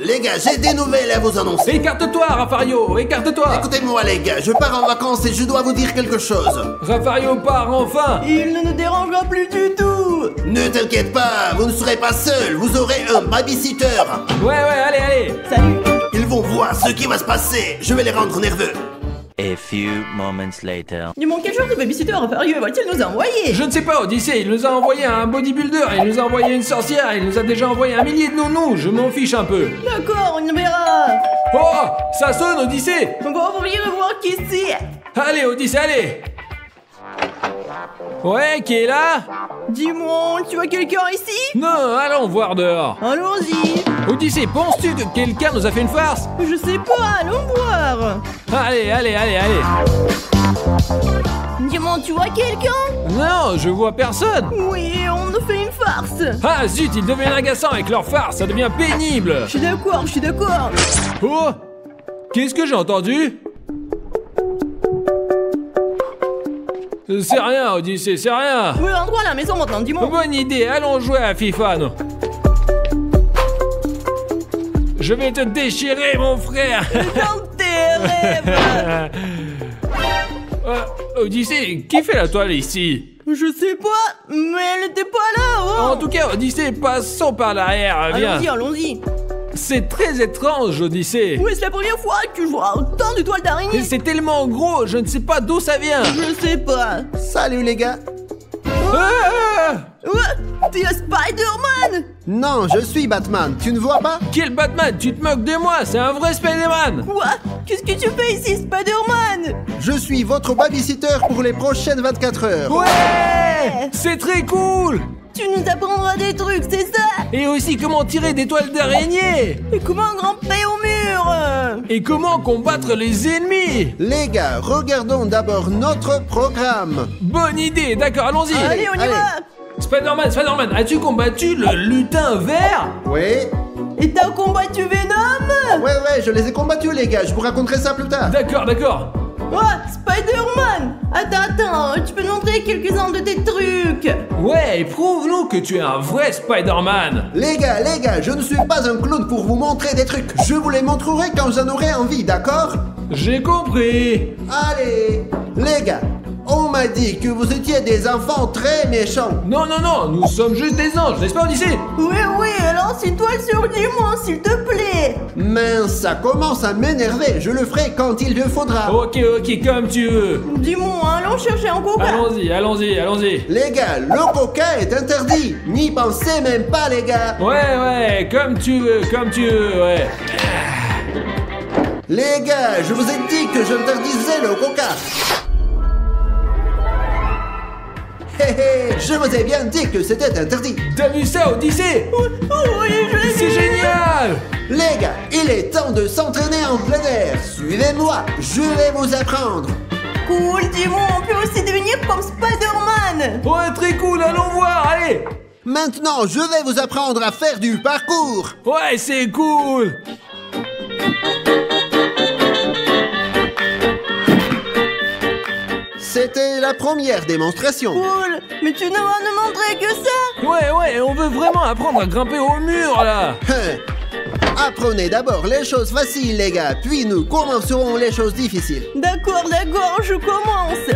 Les gars, j'ai des nouvelles à vous annoncer. Écarte-toi, Raffario, écarte-toi. Écoutez-moi les gars, je pars en vacances et je dois vous dire quelque chose. Raffario part enfin. Il ne nous dérangera plus du tout. Ne t'inquiète pas, vous ne serez pas seul, vous aurez un babysitter. Ouais, allez. Salut. Ils vont voir ce qui va se passer, je vais les rendre nerveux. A few moments later. Dis-moi, quel genre de babysitter Raffario va-t-il nous envoyer? Je ne sais pas, Odyssée, il nous a envoyé un bodybuilder, il nous a envoyé une sorcière, il nous a déjà envoyé 1 millier de nounous, je m'en fiche un peu. D'accord, on verra. Oh, ça sonne, Odyssée. On va ouvrir et voir qui c'est. Allez, Odyssée, allez. Ouais, qui est là? Dis-moi, tu vois quelqu'un ici? Non, allons voir dehors. Allons-y. Odyssée, penses-tu que quelqu'un nous a fait une farce? Je sais pas, allons voir. Allez. Dis-moi, tu vois quelqu'un? Non, je vois personne. Oui, on nous fait une farce. Ah zut, ils deviennent agaçants avec leur farce, ça devient pénible. Je suis d'accord. Oh, qu'est-ce que j'ai entendu? C'est rien, Odyssée, c'est rien. Oui, rentre à la maison maintenant, dis-moi. Bonne idée, allons jouer à FIFA, non? Je vais te déchirer, mon frère. Dans tes rêves. Odyssée, qui fait la toile ici? Je sais pas, mais elle était pas là, oh. En tout cas, Odyssée, passons par l'arrière, viens. Allons-y. C'est très étrange, Odyssée. Oui, c'est la première fois que je vois autant de toiles d'araignée. Et c'est tellement gros, je ne sais pas d'où ça vient. Je sais pas. Salut les gars. T'es Spider-Man. Non, je suis Batman, tu ne vois pas? Quel Batman? Tu te moques de moi, c'est un vrai Spider-Man. Quoi? Qu'est-ce que tu fais ici, Spider-Man? Je suis votre babysitter pour les prochaines 24 heures. Ouais, c'est très cool. Tu nous apprendras des trucs, c'est ça? Et aussi comment tirer des toiles d'araignée. Et comment grimper au mur? Et comment combattre les ennemis. Les gars, regardons d'abord notre programme. Bonne idée, d'accord, allons-y. Allez, on y va. Spider-Man, as-tu combattu le lutin vert? Oui. Et t'as combattu Venom? Ouais, je les ai combattus les gars, je vous raconterai ça plus tard. D'accord. Spider-Man. Attends, tu peux nous montrer quelques-uns de tes trucs? Ouais, prouve-nous que tu es un vrai Spider-Man. Les gars, je ne suis pas un clown pour vous montrer des trucs. Je vous les montrerai quand j'en aurai envie, d'accord? J'ai compris. Allez, les gars, on m'a dit que vous étiez des enfants très méchants. Non, nous sommes juste des anges, n'est-ce pas, Odyssée? Oui, alors si toi surgis-moi, s'il te plaît. Mince, ça commence à m'énerver. Je le ferai quand il le faudra. Ok, comme tu veux. Dis-moi, allons chercher un coca. Allons-y. Les gars, le coca est interdit. N'y pensez même pas, les gars. Ouais, comme tu veux, ouais. Les gars, je vous ai dit que j'interdisais le coca. Je vous ai bien dit que c'était interdit. T'as vu ça, Odyssée? Oui, je l'ai vu. C'est génial. Les gars, il est temps de s'entraîner en plein air. Suivez-moi, je vais vous apprendre. Cool, dis-moi, on peut aussi devenir comme Spider-Man. Ouais, très cool, allons voir, allez. Maintenant, je vais vous apprendre à faire du parcours. Ouais, c'est cool. C'était la première démonstration. Cool, mais tu ne vas nous montrer que ça? Ouais, on veut vraiment apprendre à grimper au mur, là. Apprenez d'abord les choses faciles, les gars, puis nous commencerons les choses difficiles. D'accord, je commence.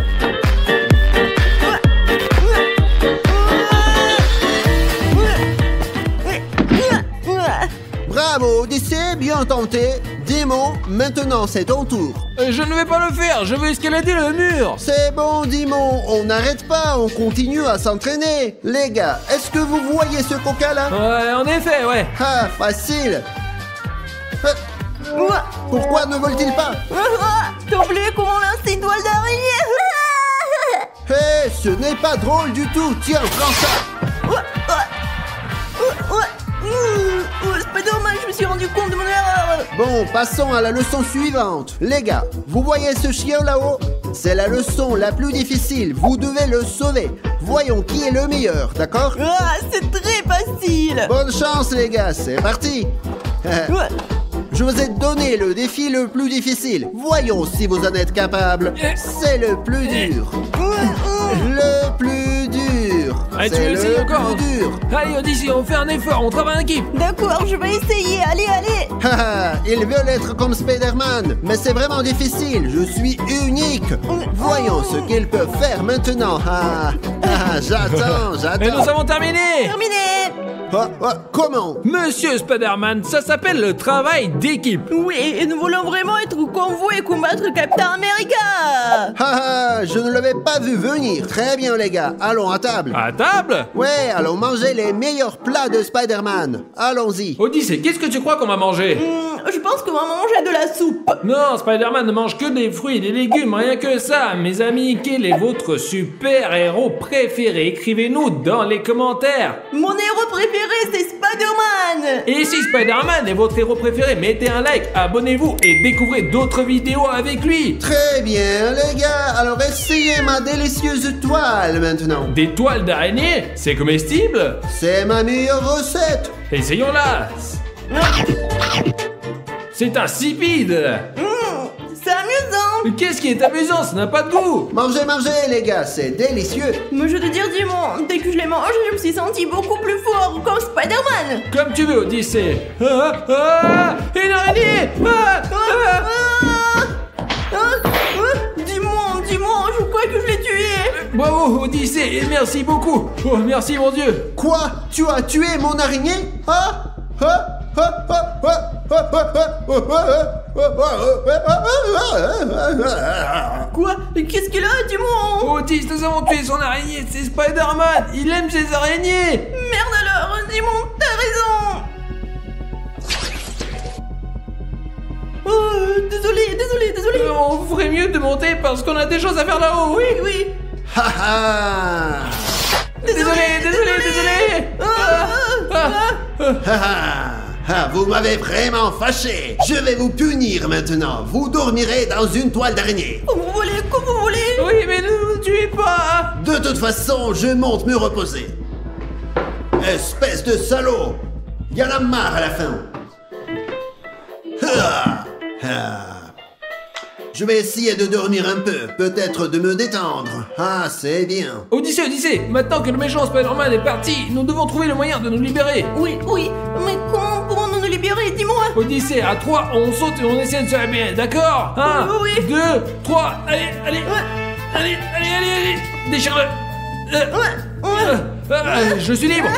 Bravo, Odyssée, bien tenté. Dimon, maintenant c'est ton tour. Je ne vais pas le faire, je veux escalader le mur. C'est bon, Dimon, on n'arrête pas, on continue à s'entraîner. Les gars, est-ce que vous voyez ce coca là? Ouais, en effet, ouais. Ah, facile. Pourquoi ne vole-t-il pas? T'as oublié comment lancer une toile d'araignée? Hé, ce n'est pas drôle du tout. Tiens, prends ça. Spider-Man, je me suis rendu compte de mon erreur. Bon, passons à la leçon suivante. Les gars, vous voyez ce chien là-haut? C'est la leçon la plus difficile. Vous devez le sauver. Voyons qui est le meilleur, d'accord? C'est très facile. Bonne chance, les gars. C'est parti. Je vous ai donné le défi le plus difficile. Voyons si vous en êtes capable. C'est le plus dur. Le plus dur. Allez, tu C'est veux essayer le encore? plus dur. Allez, Odyssée, on fait un effort, on travaille en équipe. D'accord, je vais essayer. Allez. Haha, ils veulent être comme Spider-Man, mais c'est vraiment difficile, je suis unique. Voyons ce qu'ils peuvent faire maintenant. J'attends. Mais nous avons terminé. Terminé. Comment? Monsieur Spider-Man, ça s'appelle le travail d'équipe. Oui, et nous voulons vraiment être au convoi et combattre Captain America. Je ne l'avais pas vu venir. Très bien les gars, allons à table. À table? Ouais, allons manger les meilleurs plats de Spider-Man. Allons-y. Odyssée, qu'est-ce que tu crois qu'on va manger? Je pense qu'on va manger de la soupe. Non, Spider-Man ne mange que des fruits et des légumes, rien que ça. Mes amis, quel est votre super-héros préféré? Écrivez-nous dans les commentaires. Mon héros préféré, c'est Spider-Man. Et si Spider-Man est votre héros préféré, mettez un like, abonnez-vous et découvrez d'autres vidéos avec lui. Très bien les gars, alors essayez ma délicieuse toile maintenant. Des toiles d'araignée? C'est comestible? C'est ma meilleure recette. Essayons-la. C'est insipide. C'est amusant. Qu'est-ce qui est amusant? Ça n'a pas de goût. Mangez les gars, c'est délicieux. Mais je te dire, Dimon, dès que je l'ai mangé, je me suis senti beaucoup plus fort comme Spider-Man. Comme tu veux, Odyssée. Une araignée. Dimon, je crois que je l'ai tué. Bravo, Odyssée, et merci beaucoup. Oh, merci, mon Dieu. Quoi? Tu as tué mon araignée? Quoi? Qu'est-ce qu'il a, Dimon? Odyssée, nous avons tué son araignée. C'est Spider-Man. Il aime ses araignées. Merde alors, Dimon, t'as raison. Oh, désolé. On ferait mieux de monter parce qu'on a des choses à faire là-haut. Oui. Désolé. Vous m'avez vraiment fâché. Je vais vous punir maintenant. Vous dormirez dans une toile d'araignée. Comme vous voulez. Oui, mais ne nous tuez pas. De toute façon, je monte me reposer. Espèce de salaud. Y en a marre à la fin. Je vais essayer de dormir un peu, peut-être de me détendre. C'est bien. Odyssée, maintenant que le méchant Spider-Man est parti, nous devons trouver le moyen de nous libérer. Oui, mais comment nous libérer, dis-moi. Odyssée, à 3, on saute et on essaie de se libérer, d'accord? 1, Oui. 2, 3, allez. Déchire-le. Je suis libre.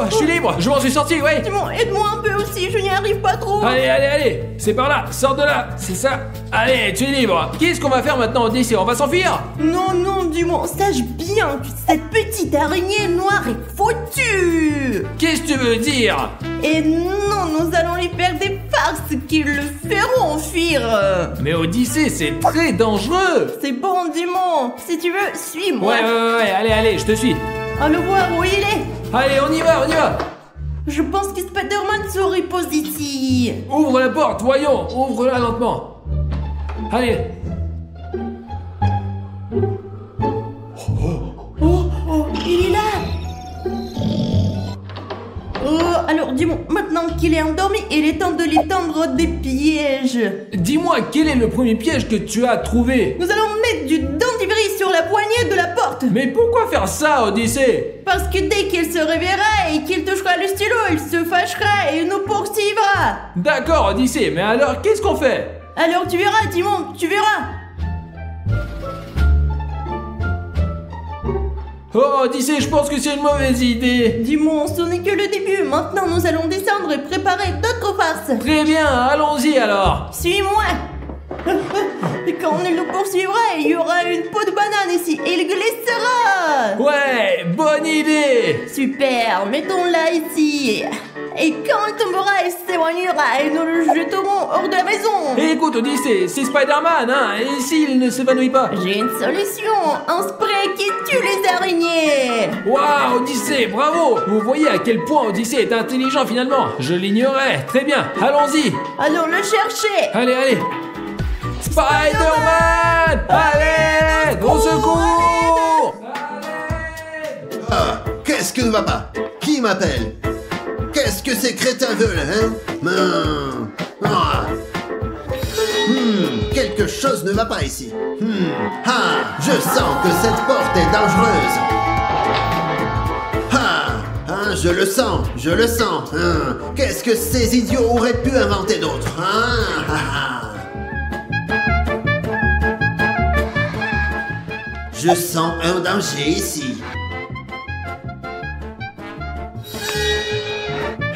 Je suis libre. Je m'en suis sorti, ouais. Dimon, aide-moi un peu aussi, je n'y arrive pas trop. Allez. C'est par là. Sors de là. C'est ça. Allez, tu es libre. Qu'est-ce qu'on va faire maintenant, Odyssée? On va s'enfuir? Non, Dimon, sache bien que cette petite araignée noire est foutue. Qu'est-ce que tu veux dire? Et non, nous allons lui faire des farces qui le feront fuir. Mais Odyssée, c'est très dangereux. C'est bon, Dimon. Si tu veux, suis-moi. Ouais. Allez, je te suis. Allons voir où il est. Allez, on y va. Je pense que Spider-Man se repose ici. Ouvre la porte, voyons. Ouvre-la lentement. Allez. Oh, il est là. Alors dis-moi, maintenant qu'il est endormi, il est temps de lui tendre des pièges. Dis-moi, quel est le premier piège que tu as trouvé? Nous allons mettre du dentifrice sur la poignée de la porte. Mais pourquoi faire ça, Odyssée? Parce que dès qu'il se réveillera et qu'il touchera le stylo, il se fâchera et nous poursuivra. D'accord, Odyssée, mais alors qu'est-ce qu'on fait? Alors tu verras, Timon, tu verras. Oh, Odyssée, je pense que c'est une mauvaise idée. Dimon, ce n'est que le début. Maintenant, nous allons descendre et préparer d'autres farces. Très bien, allons-y alors. Suis-moi. Et quand il nous poursuivra, il y aura une peau de banane ici et il glissera. Ouais, bonne idée. Super, mettons-la ici. Et quand il tombera, il s'éloignera et nous le jeterons hors de la maison. Écoute, Odyssée, c'est Spider-Man, hein. Et s'il ne s'évanouit pas? J'ai une solution, un spray qui tue les araignées. Waouh, Odyssée, bravo. Vous voyez à quel point Odyssée est intelligent finalement. Je l'ignorais. Très bien, allons-y. Allons le chercher. Allez. Spider-Man! Allez! Au secours! Qu'est-ce que ne va pas? Qui m'appelle? Qu'est-ce que ces crétins veulent, hein? Quelque chose ne va pas ici. Je sens que cette porte est dangereuse. je le sens, je le sens. Hein. Qu'est-ce que ces idiots auraient pu inventer d'autre, hein? Je sens un danger ici.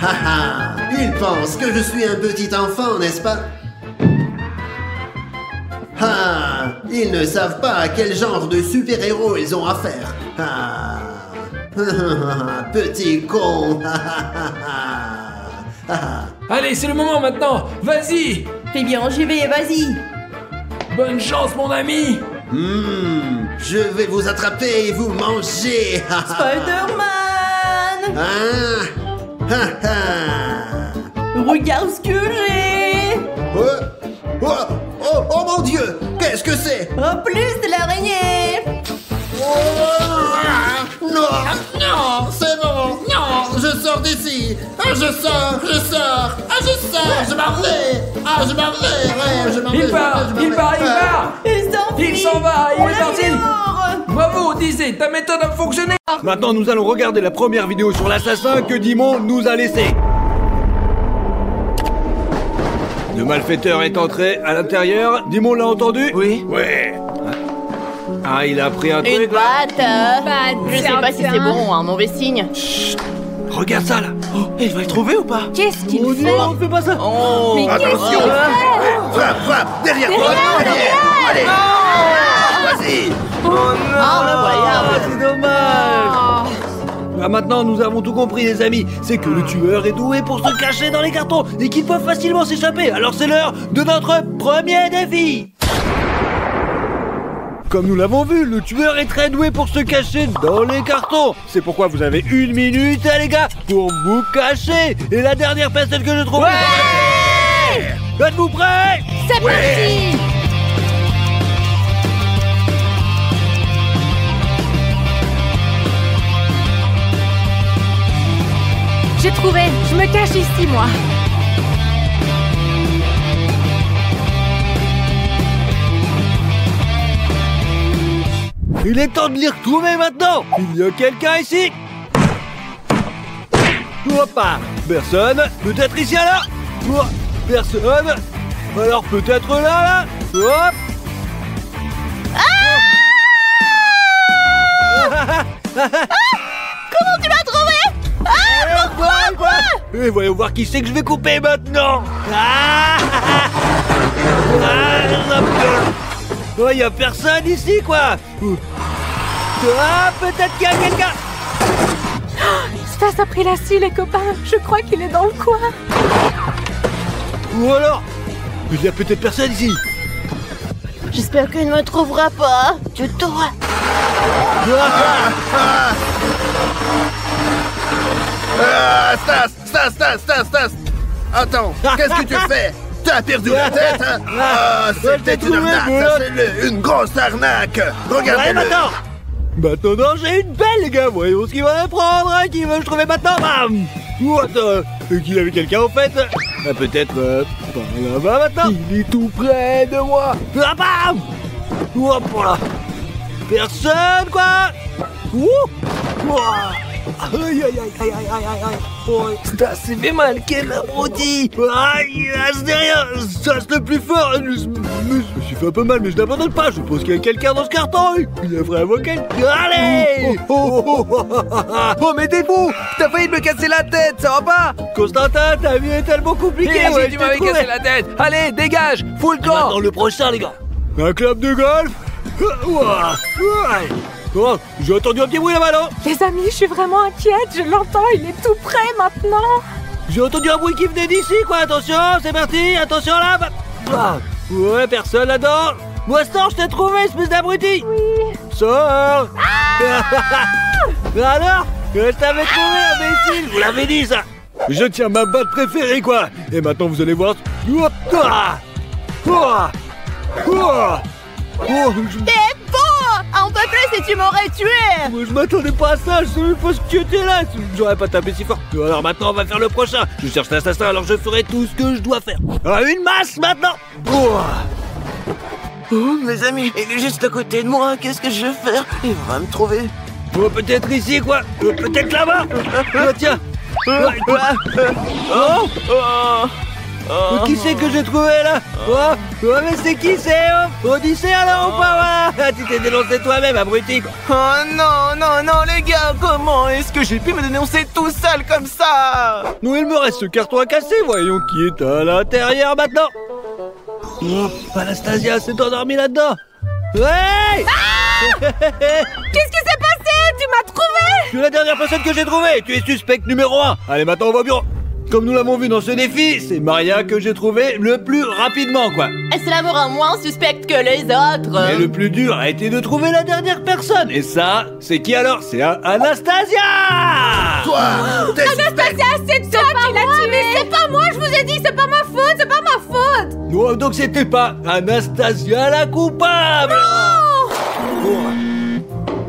Haha, ils pensent que je suis un petit enfant, n'est-ce pas? Ah, ils ne savent pas à quel genre de super-héros ils ont affaire. Ah, petit con. Allez, c'est le moment maintenant. Vas-y. Eh bien, j'y vais, vas-y. Bonne chance, mon ami. Je vais vous attraper et vous manger. Spider-Man. Regarde ce que j'ai. Oh mon Dieu, qu'est-ce que c'est? En plus de l'araignée. Non, c'est bon, non, je sors d'ici. Je sors, je m'en vais. Je m'en vais. Il part. Il s'en va, il est parti. Bravo, Disney, ta méthode a fonctionné. Maintenant, nous allons regarder la première vidéo sur l'assassin que Dimon nous a laissé. Le malfaiteur est entré à l'intérieur. Dimon l'a entendu? Oui. Ouais. Ah, il a pris un truc. Une batte. Je sais pas si c'est bon, un mauvais signe. Chut. Regarde ça là. Oh, il va le trouver ou pas? Qu'est-ce qu'il fait? Non, fais pas ça. Oh, Mais qu'est-ce qu'il fait? Frappe, derrière toi. Allez. Vas-y. oh non, voilà. c'est dommage. Ah, maintenant, nous avons tout compris, les amis. C'est que le tueur est doué pour se cacher dans les cartons et qu'il peut facilement s'échapper. Alors c'est l'heure de notre premier défi. Comme nous l'avons vu, le tueur est très doué pour se cacher dans les cartons. C'est pourquoi vous avez 1 minute, les gars, pour vous cacher. Et la dernière personne que je trouve... Ouais. Êtes-vous prêts? C'est parti. J'ai trouvé, je me cache ici, moi. Il est temps de les retrouver maintenant. Il y a quelqu'un ici? Hoppa. Personne. Peut-être ici là. Personne. Alors peut-être là. Hop. Comment tu l'as trouvé? Pourquoi? Et voyons voir qui c'est que je vais couper maintenant. Oh, y a personne ici, quoi. Ah, peut-être qu'il y a quelqu'un. Stas a pris la scie, les copains. Je crois qu'il est dans le coin. Ou alors, il y a peut-être personne ici. J'espère qu'il ne me trouvera pas. Tu t'auras. Stas. Attends, qu'est-ce que tu fais? T'as perdu la tête, hein? Ah, c'était une arnaque, ça, c'est une grosse arnaque. Regardez-le. Maintenant, j'ai une belle, les gars. Voyons ce qu'il va me prendre, hein. Qui veut je trouver maintenant? Bam. What? Qu'il avait quelqu'un, en fait. Ah, peut-être par là-bas, maintenant. Il est tout près de moi. Ah, bam. Hop là. Personne, quoi. Aïe. Oh, ça fait mal, quel abruti. Aïe, c'est rien. Ça, c'est le plus fort. Je me suis fait un peu mal, mais je n'abandonne pas. Je pense qu'il y a quelqu'un dans ce carton. Il y a vraiment quelqu'un. Allez. Oh, mais t'es fou. T'as failli me casser la tête, ça va pas? Constantin, ta vie est tellement compliquée. Ouais, tu m'avais cassé la tête. Allez, dégage, fous le camp. Maintenant, le prochain, les gars. Un club de golf. Oh, j'ai entendu un petit bruit là-bas, non? Les amis, je suis vraiment inquiète. Je l'entends, il est tout près maintenant. J'ai entendu un bruit qui venait d'ici, quoi. Attention, c'est parti. Attention là. Ouais, personne là-dedans. Moi, je t'ai trouvé, espèce d'abruti. Oui. Sors. Alors, je t'avais trouvé, imbécile. Vous l'avez dit, ça. Je tiens ma batte préférée, quoi. Et maintenant, vous allez voir. T'es faux. On peut plus si tu m'aurais tué. Moi, je m'attendais pas à ça, je savais pas ce que tu étais là. J'aurais pas tapé si fort. Alors maintenant, on va faire le prochain. Je cherche l'assassin, alors je ferai tout ce que je dois faire. Une masse maintenant. Oh, mes amis, il est juste à côté de moi. Qu'est-ce que je vais faire? Il va me trouver. Oh, peut-être ici, quoi. Peut-être là-bas. Oh, tiens. Qui c'est que j'ai trouvé là? Mais c'est qui c'est? Odyssée alors ou pas? Tu t'es dénoncé toi-même, abruti. Oh non, non, non, les gars, comment est-ce que j'ai pu me dénoncer tout seul comme ça? Non, il me reste ce carton à casser, voyons qui est à l'intérieur maintenant. Oh, Anastasia s'est endormie là-dedans. Ouais. Qu'est-ce qui s'est passé? Tu m'as trouvé? Tu es la dernière personne que j'ai trouvée. Tu es suspect numéro 1. Allez, maintenant on va au bureau. Comme nous l'avons vu dans ce défi, c'est Maria que j'ai trouvé le plus rapidement, quoi. Et cela me rend moins suspecte que les autres. Mais le plus dur a été de trouver la dernière personne. Et ça, c'est qui alors? C'est Anastasia. Toi, t'es suspect. Anastasia, c'est toi qui l'as tué. Mais c'est pas moi, je vous ai dit, c'est pas ma faute, c'est pas ma faute. Non, donc c'était pas Anastasia la coupable.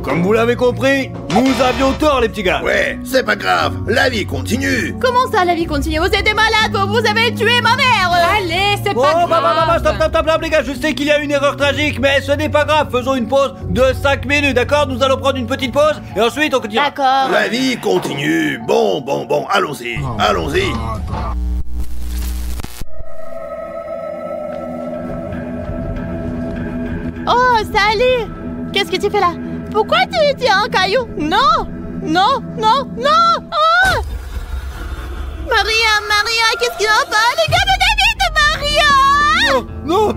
Comme vous l'avez compris, nous avions tort, les petits gars. Ouais, c'est pas grave, la vie continue. Comment ça, la vie continue? Vous êtes des malades, vous avez tué ma mère. Allez, c'est Oh, pas grave. stop, les gars, je sais qu'il y a une erreur tragique, mais ce n'est pas grave. Faisons une pause de 5 minutes, d'accord? Nous allons prendre une petite pause, et ensuite on continue. D'accord. La vie continue. Bon, allons-y, allons-y. Oh, salut. Qu'est-ce que tu fais là? Pourquoi tu tiens un caillou? Non. Oh! Maria, qu'est-ce qui va pas? Les gars de David, Maria! Non,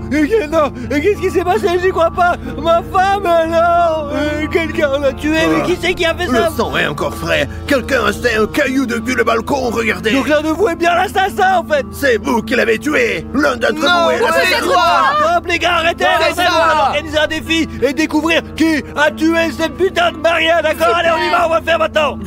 et qu'est-ce qui s'est passé? J'y crois pas. Ma femme, alors quelqu'un l'a tuée, mais qui c'est qui a fait ça? Le sang est encore frais. Quelqu'un a jeté un caillou depuis le balcon, regardez. Donc l'un de vous est bien l'assassin, en fait. C'est vous qui l'avez tué. L'un d'entre vous est l'assassin. Stop, les gars, arrêtez. On va organiser un défi et découvrir qui a tué cette putain de Maria, d'accord? Allez, on y va, on va faire maintenant.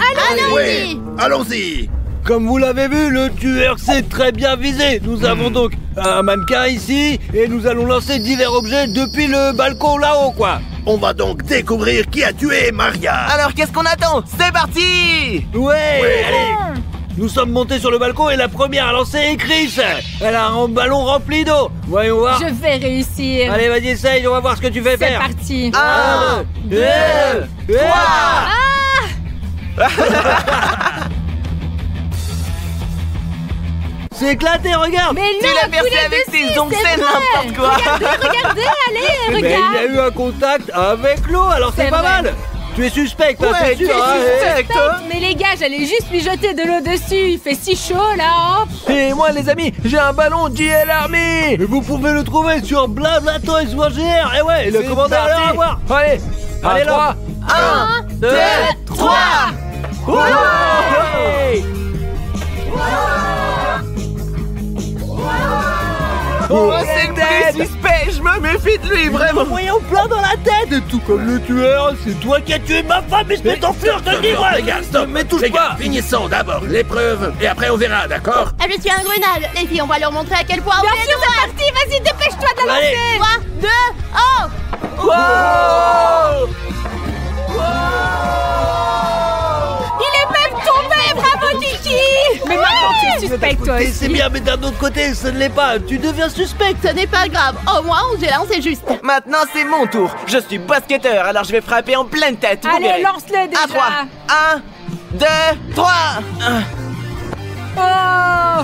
Oui, allons-y. Comme vous l'avez vu, le tueur s'est très bien visé. Nous avons donc un mannequin ici et nous allons lancer divers objets depuis le balcon là-haut, quoi. On va donc découvrir qui a tué Maria. Alors qu'est-ce qu'on attend? C'est parti! Ouais, allez. Nous sommes montés sur le balcon et la première à lancer est Chris. Elle a un ballon rempli d'eau. Voyons voir. Je vais réussir. Allez, vas-y, essaye, on va voir ce que tu fais C'est faire. parti. 1, 2, 3. C'est éclaté, regarde. Mais Tu l'as percé avec tes ongles, c'est n'importe quoi. Regardez, allez, Mais il y a regarde. eu un contact avec l'eau, alors c'est C'est pas vrai. mal. Tu es suspect, hein, Ouais, c'est tu sûr. es hein, suspect, hein. Mais les gars, j'allais juste lui jeter de l'eau dessus. Il fait si chaud là. Hop. Et moi, les amis, j'ai un ballon JL Army. Et vous pouvez le trouver sur BlablaToys.gr. Et ouais, le C'est commandeur parti. à voir. Allez, Allez là. 1, 2, 3. Oh, c'est le plus suspect, je me méfie de lui, vraiment. Voyons plein dans la tête. Tout comme le tueur, c'est toi qui as tué ma femme, espèce d'enflure, je te le dis, Les gars, stop. Mais touche Les gars, pas. finissons d'abord l'épreuve et après on verra, d'accord? Ah, je suis un grenade. Les filles, on va leur montrer à quel point Bien on est sûr, c'est parti. Vas-y, dépêche-toi de la Allez. lancer. 3, 2, 1. Wow. Il est même tombé. Bravo, Kiki. Mais maintenant, tu es suspect, toi Et c'est aussi. bien, mais d'un autre côté, ce ne l'est pas. Tu deviens suspect. Ce n'est pas grave. Au moins, j'ai lancé juste. Maintenant, c'est mon tour. Je suis basketteur, alors je vais frapper en pleine tête. vous Allez, verrez. lance-le déjà. À 3. 1, 2, 3. Oh.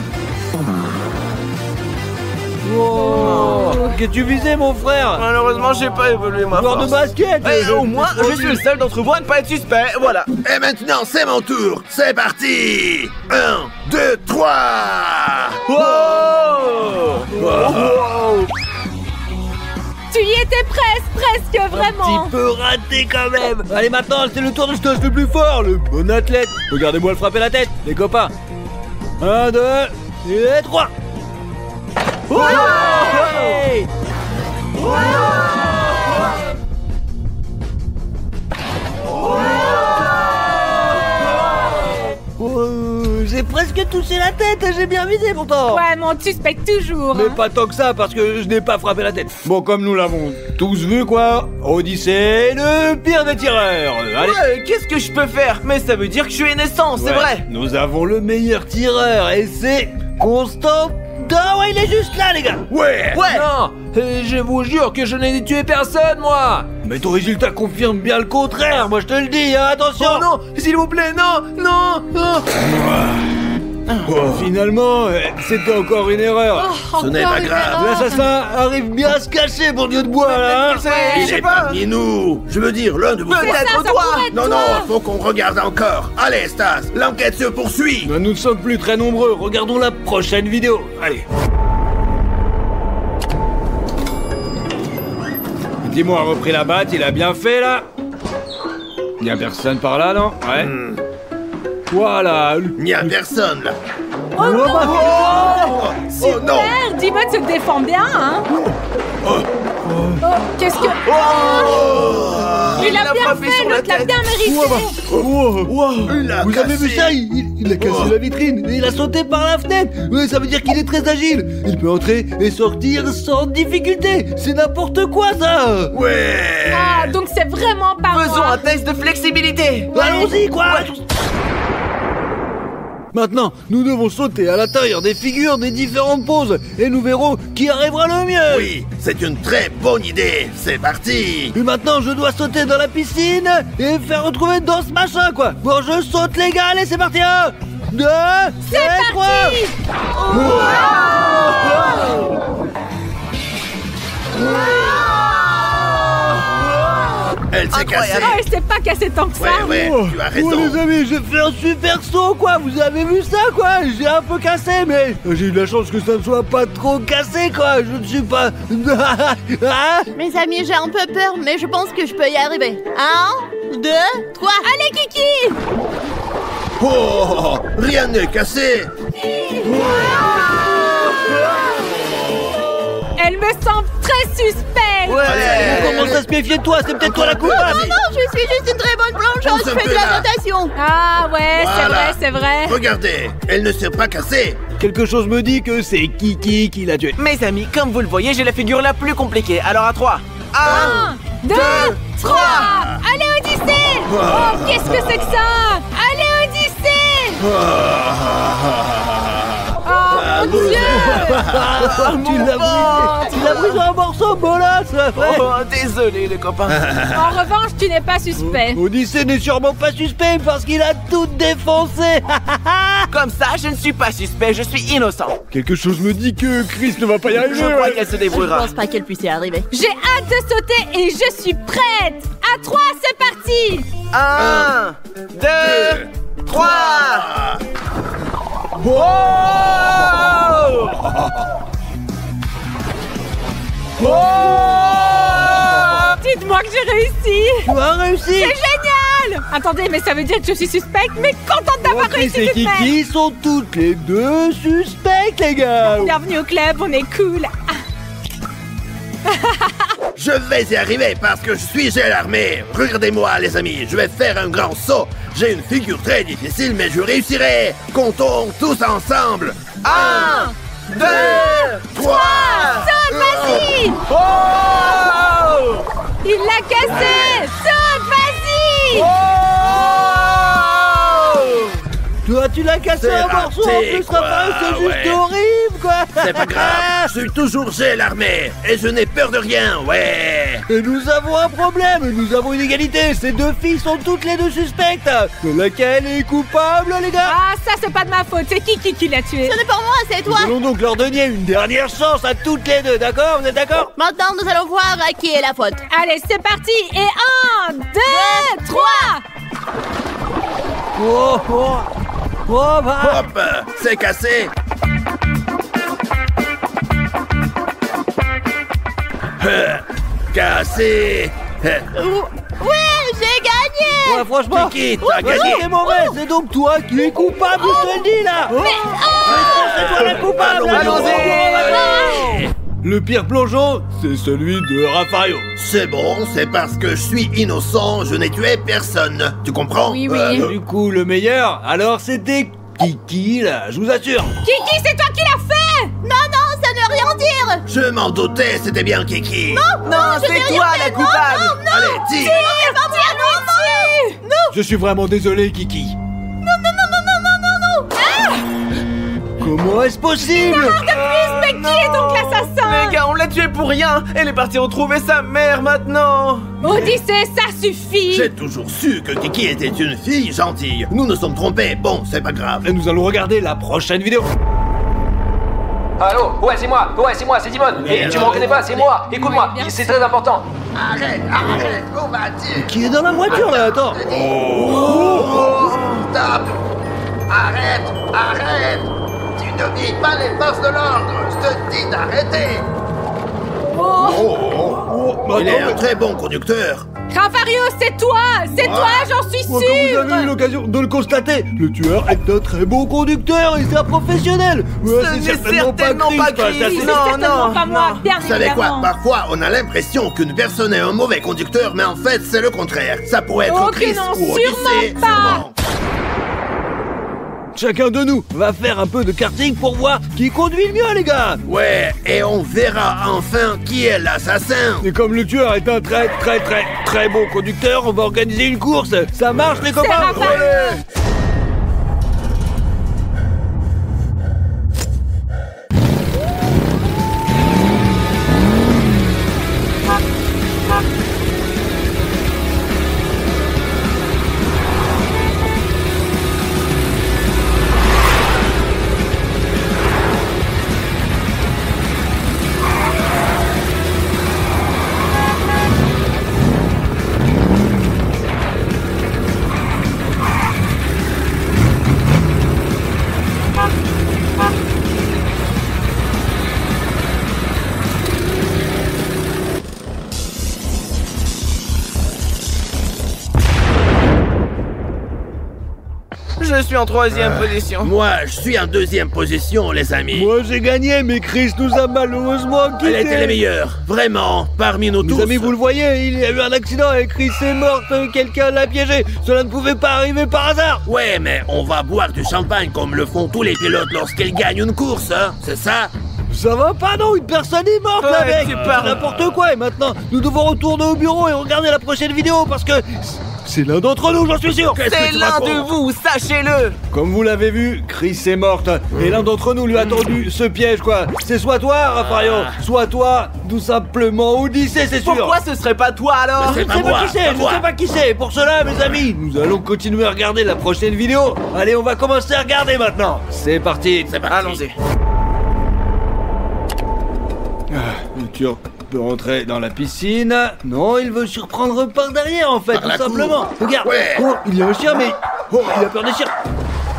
Oh. Que tu visais, mon frère. Malheureusement, j'ai pas évolué ma Joueur de force. basket. Au moins, je suis le seul d'entre vous à ne pas être suspect. Voilà. Et maintenant, c'est mon tour. C'est parti. 1, 2, 3. Tu y étais presque, vraiment. Un petit peu raté quand même. Allez, maintenant, c'est le tour de stage le plus fort, le bon athlète. Regardez-moi le frapper la tête, les copains. 1, 2 et 3. Hey. J'ai presque touché la tête, j'ai bien visé pourtant. Ouais, mon tu suspectes toujours. Mais hein. pas tant que ça, parce que je n'ai pas frappé la tête. Bon, comme nous l'avons tous vu, quoi, Odyssée, le pire des tireurs. Allez. Ouais, qu'est-ce que je peux faire? Mais ça veut dire que je suis innocent, c'est Ouais, vrai. Nous avons le meilleur tireur, et c'est Constant Ah ouais, il est juste là, les gars. Ouais. Non, je vous jure que je n'ai tué personne, moi. Mais ton résultat confirme bien le contraire, moi je te le dis, hein, attention. Oh non, s'il vous plaît, non, non, non. Finalement, c'était encore une erreur. Ce n'est pas grave. L'assassin arrive bien à se cacher, pour Dieu de bois, là, hein. Il Je sais est pas. parmi nous. Je veux dire, l'un de vous. Peut-être toi. Non, non, faut qu'on regarde encore. Allez, Stas, l'enquête se poursuit. Nous ne sommes plus très nombreux, regardons la prochaine vidéo. Allez. Dis-moi, a repris la batte, il a bien fait, là. Il n'y a personne par là, non? Ouais. Voilà. Il n'y a personne là. Oh non. Oh non. Super, Dimon se défend bien, hein. Oh, qu'est-ce que... Il a bien frappé fait, sur la l'autre l'a tête. bien mérité. Il a Vous avez vu cassé. ça? Il a cassé la vitrine et il a sauté par la fenêtre. Ouais, ça veut dire qu'il est très agile. Il peut entrer et sortir sans difficulté. C'est n'importe quoi, ça. Ouais. Ah, donc c'est vraiment pas Faisons moi. un test de flexibilité. Allons-y, quoi. Maintenant, nous devons sauter à l'intérieur des figures des différentes poses et nous verrons qui arrivera le mieux. Oui, c'est une très bonne idée. C'est parti. Et maintenant, je dois sauter dans la piscine et faire retrouver dans ce machin, quoi. Bon, je saute, les gars. Allez, c'est parti. 1, 2, C'est 3. parti. Elle s'est cassée. Oh, elle s'est pas cassée tant que ça. Ouais, tu as Oh, les raison. amis, j'ai fait un super saut, quoi. Vous avez vu ça, quoi. J'ai un peu cassé, mais j'ai eu de la chance que ça ne soit pas trop cassé, quoi. Je ne suis pas... Hein? Mes amis, j'ai un peu peur, mais je pense que je peux y arriver. 1, 2, 3. Allez, Kiki. Oh, rien n'est cassé. Elle me semble très suspecte. On commence à se méfier de toi, c'est peut-être toi la coupable. Non, je suis juste une très bonne plongeuse, Pousse un je fais peu de la là. natation. Ah ouais, Voilà. c'est vrai. Regardez, elle ne s'est pas cassée. Quelque chose me dit que c'est Kiki qui l'a tué. Mes amis, comme vous le voyez, j'ai la figure la plus compliquée. Alors à 3. 1, 2, 3. Allez, Odyssée. Oh, qu'est-ce que c'est que ça? Allez, Odyssée. Oh, mon Dieu. Tu l'as pris sur un morceau, Bolas. Oh, désolé les copains. En revanche, tu n'es pas suspect. Odyssée n'est sûrement pas suspect parce qu'il a tout défoncé. Comme ça, je ne suis pas suspect, je suis innocent. Quelque chose me dit que Chris ne va pas y arriver. Je crois qu'elle se Je débrouillera. pense pas qu'elle puisse y arriver. J'ai hâte de sauter et je suis prête. À 3, c'est parti. 1, 2, 3. Oh! Dites-moi que j'ai réussi. Tu as réussi. C'est génial. Attendez, mais ça veut dire que je suis suspecte, mais contente d'avoir Chris réussi, et super. Kiki sont toutes les deux suspectes, les gars. Bienvenue au club, on est cool. Je vais y arriver parce que je suis à l'armée. Regardez-moi, les amis, je vais faire un grand saut. J'ai une figure très difficile, mais je réussirai. Comptons tous ensemble. 1, 2, 3. Saute, vas-y. Oh! Il l'a cassé. Saute, vas-y. Toi, tu l'as cassé C'est un morceau. En raté, plus, quoi, Raphaël, c'est juste ouais. horrible, quoi. C'est pas grave, je suis toujours chez l'armée. Et je n'ai peur de rien, ouais. Et nous avons un problème, nous avons une égalité. Ces deux filles sont toutes les deux suspectes. Laquelle est coupable, les gars? Ah, ça, c'est pas de ma faute. C'est qui l'a tué? Ce n'est pas moi, c'est toi. Nous allons donc leur donner une dernière chance à toutes les deux, d'accord? Vous êtes d'accord? Maintenant, nous allons voir à qui est la faute. Allez, c'est parti. Et 1, 2, 3. Oh, oh. Oh, bah. Hop, c'est cassé. Cassé. Ouais, j'ai gagné. Ouais, franchement, Kiki, t'as gagné. c'est mauvais. C'est donc toi qui es coupable, je te le dis, là. C'est toi la coupable. Allons-y. Le pire plongeon, c'est celui de Raphaël. C'est bon, c'est parce que je suis innocent, je n'ai tué personne. Tu comprends? Oui, oui. Du coup, le meilleur, alors c'était Kiki, là, je vous assure. Kiki, c'est toi qui l'as fait. Non, non, ça ne veut rien dire. Je m'en doutais, c'était bien Kiki. Non, c'est toi la coupable. Allez, dis. C'est pas moi, non. Je suis vraiment désolé, Kiki. Non. Quoi? Comment est-ce possible? Mais qui est donc l'assassin? Les gars, on l'a tué pour rien. Elle est partie retrouver sa mère maintenant. Odyssée, ça suffit! J'ai toujours su que Kiki était une fille gentille. Nous nous sommes trompés, bon, c'est pas grave. Et nous allons regarder la prochaine vidéo. Allô? Ouais, c'est moi, c'est Dimon. Et tu me reconnais pas, c'est moi. Écoute-moi, c'est très important. Arrête, où vas-tu? Qui est dans la voiture là? Attends. Stop! Arrête! Tu n'obéis pas les forces de l'ordre! Je te dis d'arrêter! Il est un très bon conducteur. Rafario, c'est toi! C'est toi, j'en suis Comme sûre! vous avez eu l'occasion de le constater, le tueur est un très bon conducteur et c'est un professionnel. Ouais, Ce n'est certainement pas Chris. C'est Non, certainement pas moi, bien Vous savez quoi? évidemment. Parfois, on a l'impression qu'une personne est un mauvais conducteur, mais en fait, c'est le contraire. Ça pourrait être Oh, que Chris non, ou Odyssée, sûrement pas. sûrement. Chacun de nous va faire un peu de karting pour voir qui conduit le mieux, les gars. Ouais, et on verra enfin qui est l'assassin. Et comme le tueur est un très bon conducteur, on va organiser une course. Ça marche, les copains? Rafario. Ouais. Je suis en 3e position. Moi, je suis en 2e position, les amis. Moi j'ai gagné, mais Chris nous a malheureusement quittés. Elle était les meilleure, vraiment, parmi nous tous. Mes amis, vous le voyez, il y a eu un accident et Chris est morte, quelqu'un l'a piégé. Cela ne pouvait pas arriver par hasard. Ouais, mais on va boire du champagne comme le font tous les pilotes lorsqu'ils gagnent une course, hein, c'est ça? Ça va pas non, une personne est morte Ouais, avec. tu parles. N'importe quoi et maintenant nous devons retourner au bureau et regarder la prochaine vidéo parce que c'est l'un d'entre nous, j'en suis sûr. Qu'est-ce que C'est tu l'un racontes? de vous, sachez-le. Comme vous l'avez vu, Chris est morte et l'un d'entre nous lui a tendu ce piège quoi. C'est soit toi, Rafario, soit toi, tout simplement Odyssée, c'est sûr. Pourquoi ce serait pas toi alors? Mais Je ne sais pas qui c'est, je ne sais pas qui c'est. Pour cela, mes amis, nous allons continuer à regarder la prochaine vidéo. Allez, on va commencer à regarder maintenant. C'est parti. Allons-y. Le tueur peut rentrer dans la piscine. Non, il veut surprendre par derrière en fait, Par tout la simplement. cour. Regarde, Ouais. oh, il y a un chien, mais oh, il a peur des chiens.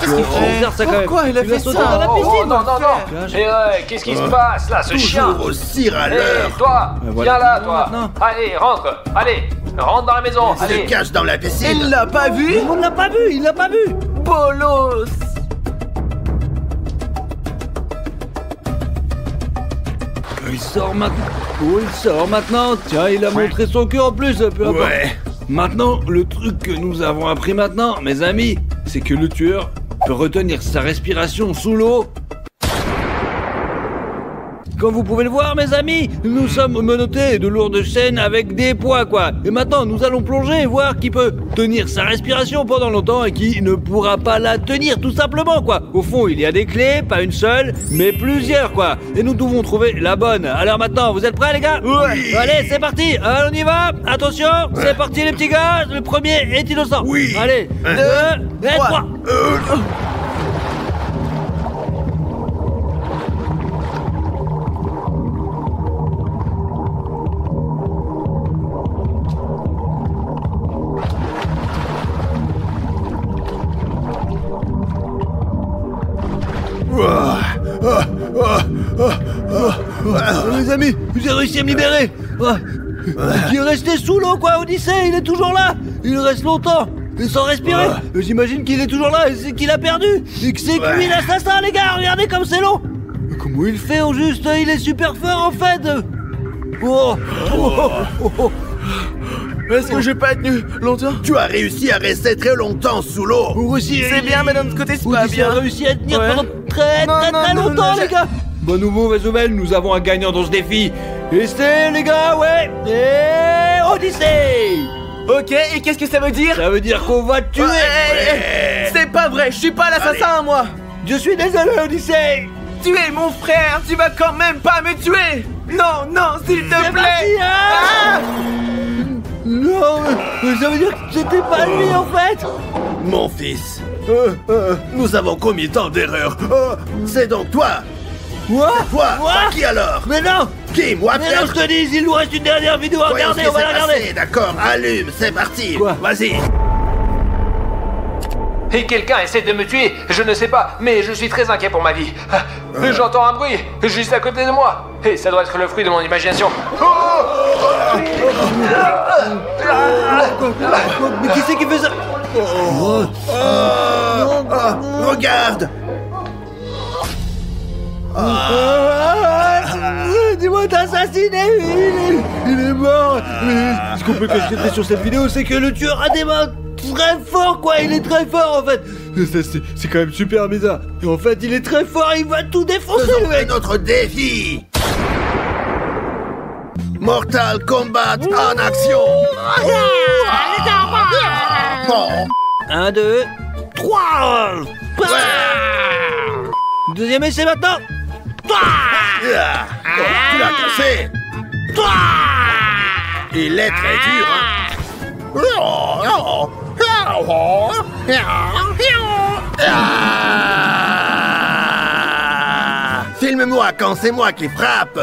Qu'est-ce qu'il fait? Bizarre, ça, quand même. Pourquoi il a fait sauté ça? dans la piscine. Oh, non. Et qu'est-ce qui se passe là, ce chien? Toujours aussi râleur. Toi, voilà. viens là, toi. Non. Allez, rentre. Allez, rentre dans la maison. Il se Allez. cache dans la Il piscine. l'a pas vu? On ne l'a pas vu, il l'a pas vu. Bolos. Il sort maintenant. Oh, il sort maintenant. Tiens, il a montré son cul en plus, peu importe. Ouais. Maintenant, le truc que nous avons appris maintenant, mes amis, c'est que le tueur peut retenir sa respiration sous l'eau. Comme vous pouvez le voir, mes amis, nous sommes menottés de lourdes chaînes avec des poids, quoi. Et maintenant, nous allons plonger et voir qui peut tenir sa respiration pendant longtemps et qui ne pourra pas la tenir, tout simplement, quoi. Au fond, il y a des clés, pas une seule, mais plusieurs, quoi. Et nous devons trouver la bonne. Alors maintenant, vous êtes prêts, les gars? Oui. Allez, c'est parti. Alors, on y va. Attention, c'est parti, les petits gars. Le premier est innocent. Oui. Allez, 2 et 3. Les amis, j'ai réussi à me libérer. Il est resté sous l'eau, quoi, Odyssée, il est toujours là. Il reste longtemps, et sans respirer. J'imagine qu'il est toujours là, et c'est qu'il a perdu. Et que c'est lui l'assassin, les gars, regardez comme c'est long. Mais comment il fait, au juste? Il est super fort, en fait. Est-ce que j'ai pas tenu longtemps? Tu as réussi à rester très longtemps sous l'eau. C'est bien, mais d'un autre côté, c'est pas Odyssée a bien. réussi à tenir Ouais. pendant très Non, longtemps, non, les gars. Bonne ou mauvaise nouvelle, nous avons un gagnant dans ce défi. Et c'est, les gars, ouais, et Odyssée. Ok, et qu'est-ce que ça veut dire? Ça veut dire qu'on va te tuer. C'est pas vrai, je suis pas l'assassin, moi. Je suis désolé, Odyssey. Tu es mon frère, tu vas quand même pas me tuer. Non, non, s'il te plaît. Parti, hein. Non, mais ça veut dire que c'était pas lui en fait. Mon fils, nous avons commis tant d'erreurs. C'est donc toi. Quoi? Toi, Quoi? qui alors? Mais non. Qui, moi Mais non, je te dis, il nous reste une dernière vidéo à regarder, on va la regarder. D'accord, allume, c'est parti. Quoi? Vas-y. Et quelqu'un essaie de me tuer, je ne sais pas, mais je suis très inquiet pour ma vie. J'entends un bruit, juste à côté de moi. Et ça doit être le fruit de mon imagination. Mais qui c'est qui fait ça? Regarde. Dis-moi, t'as assassiné. Il est mort. Mais ce qu'on peut constater sur cette vidéo, c'est que le tueur a des mains très fort, quoi. Il est très fort, en fait. C'est quand même super bizarre. Et en fait, il est très fort, il va tout défoncer, le Faisons mec. notre défi. Mortal Kombat en action. 1, 2, 3. Deuxième essai maintenant. Tu l'as cassé. Il est très dur, Filme-moi quand c'est moi qui frappe.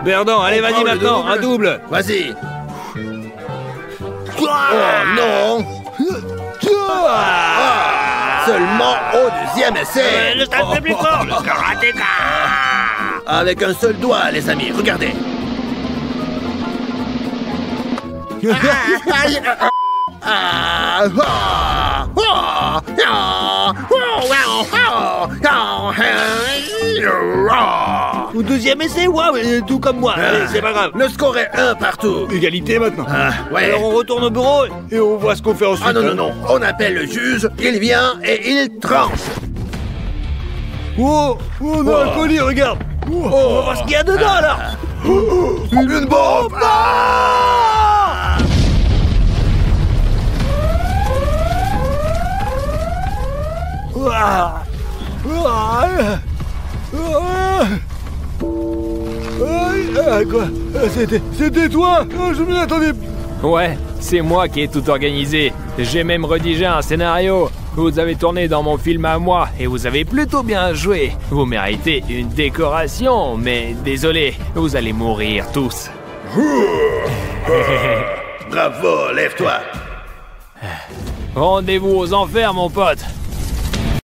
Berdan, allez, vas-y prend le maintenant, un double. Vas-y. Oh non. Seulement au deuxième essai. Le stade plus fort, le karatéka. Avec un seul doigt, les amis, regardez. Au deuxième essai, waouh, tout comme moi. Allez, c'est pas grave. Le score est 1 partout. Égalité maintenant. Ouais. Alors on retourne au bureau et on voit ce qu'on fait ensuite. Ah non, non, non, on appelle le juge, il vient et il tranche. Oh, on a un colis, regarde. On va voir ce qu'il y a dedans alors. Une bombe. Quoi? C'était toi? Je m'y attendais. Ouais, c'est moi qui ai tout organisé. J'ai même rédigé un scénario. Vous avez tourné dans mon film à moi et vous avez plutôt bien joué. Vous méritez une décoration, mais désolé, vous allez mourir tous. Bravo, lève-toi. Rendez-vous aux enfers, mon pote.